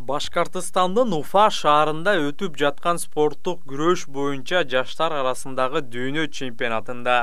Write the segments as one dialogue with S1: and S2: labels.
S1: Башкортостандын Уфа шаарында өтүп жаткан спорттук күрөш боюнча жаштар арасындагы дүйнө чемпионатында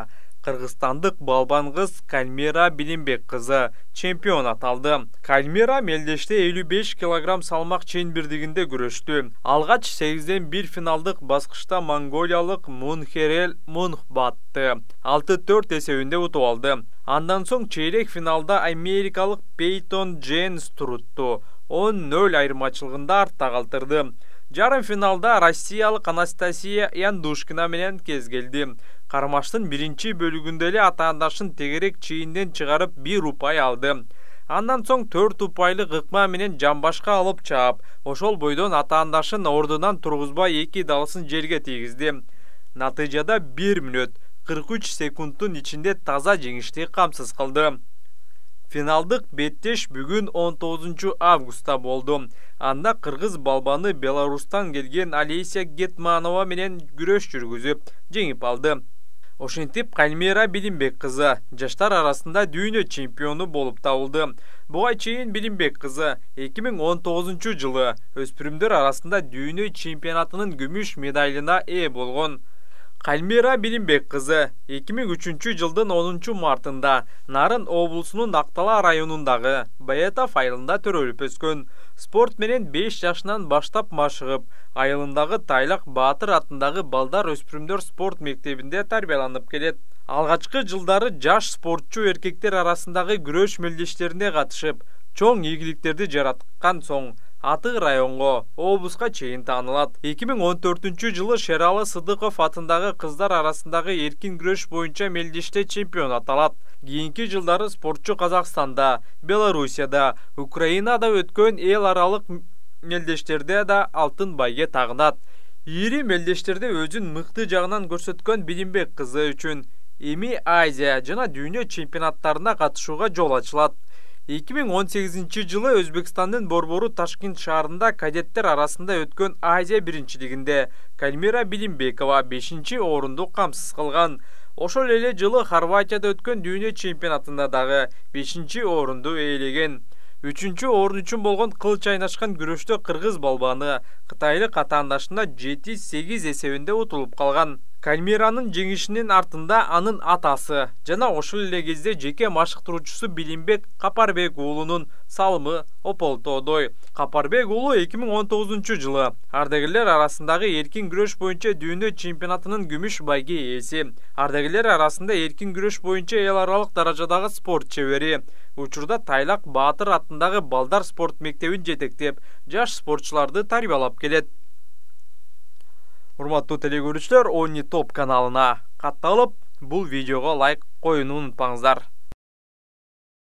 S1: кыргызстандык балбан кыз Кальмира Билимбек кызы чемпион аталды. Кальмира мелдеште 55 кг салмак чейин-бирдигинде күрөштү. Алгач 8ден 1 финалдык баскычта монголиялык Мунхерел Мунхбатты 6-4 эсебинде утуп алды. Андан соң чейрек финалда америкалык Пейтон Джейнс турутту 10-0 айырмачылыгында артта калтырды. Жарым финалда Россиялык Анастасия Яндушкина менен кезгелди. Кармаштын биринчи бөлүгүндө эле атаандашын тегерек чейинден чыгарып 1 упай алды. Андан соң 4 упайлык ыкма менен жамбашка алып чаап, ошол бойдон атаандашын ордунан тургузбай 2 далысын жерге тийгизди. Натыйжада 1 мүнөт 43 секундтун ичинде таза жеңишти камсыз кылды. Финалдык беттеш бүгүн 19 августта болду. Анда кыргыз балбаны Беларустан келген Алеся Гетманова менен күрөш жүргүзүп, жеңип алды. Ошентип Кальмира Билимбек кызы жаштар арасында дүйнө чемпиону болуп табылды. Буга чейин Билимбек кызы 2019 жылы өспүрүмдөр арасында дүйнө чемпионатынын күмүш медалына ээ болгон. Кальмира Билимбек кызы 2003 жылдын 10 мартында Нарын облусунун Актала районундагы Баетов айылында төрөлүп өскөн. Спорт менен 5 жашынан баштап машыгып, айылындагы Тайлак Баатыр атындагы балдар өспүрүмдөр спорт мектебинде тарбияланып келет. Алгачкы жылдары жаш спортчу эркектер арасындагы күрөш мелдештерине катышып, чоң ийгиликтерди жараткан соң Атык районго, облуска чейин таанылат. 2014 жылы Шералы Сыдыков атындагы кыздар арасындагы эркин күрөш боюнча мелдеште чемпион аталат. Кийинки жылдары спортчу Казакстанда, Белоруссияда, Украинада өткөн эл аралык мелдештерде да алтын байге тагынат. Ири мелдештерде өзүн мыкты жагынан көрсөткөн Билимбек кызы үчүн эми Азия жана дүйнө чемпионаттарына катышууга жол ачылат. 2018 жылы Өзбекстандын борбору Ташкент шаарында кадеттер арасында өткөн Азия биринчилигинде Кальмира Билимбекова 5-орунду камсыз кылган. Ошол эле жылы Хорватияда өткөн дүйнө чемпионатында дагы 5-орунду ээлеген. 3-орун үчүн болгон кыл чайнашкан күрөштө кыргыз балбаны кытайлык атаандашына 7-8 эсебинде утулуп калган. Кальмиранын жеңишинин артында анын атасы жана ошол эле кезде жеке машыктыруучусу Билимбек Капарбек уулунун салымы ополтоодой. Капарбек уулу 2019 жылы ардагерлер арасындагы эркин күрөш боюнча дүйнө чемпионатынын күмүш байге ээси. Ардагерлер арасында эркин күрөш боюнча эл аралык даражадагы спорт чебери. Учурда Тайлак Баатыр атындагы балдар спорт мектебин жетектеп, жаш спортчуларды тарбиялап келет. Урматтуу телекөрүүчүлөр, Oni Top каналына катталып, бул видеого лайк коюуну унутпаңыздар.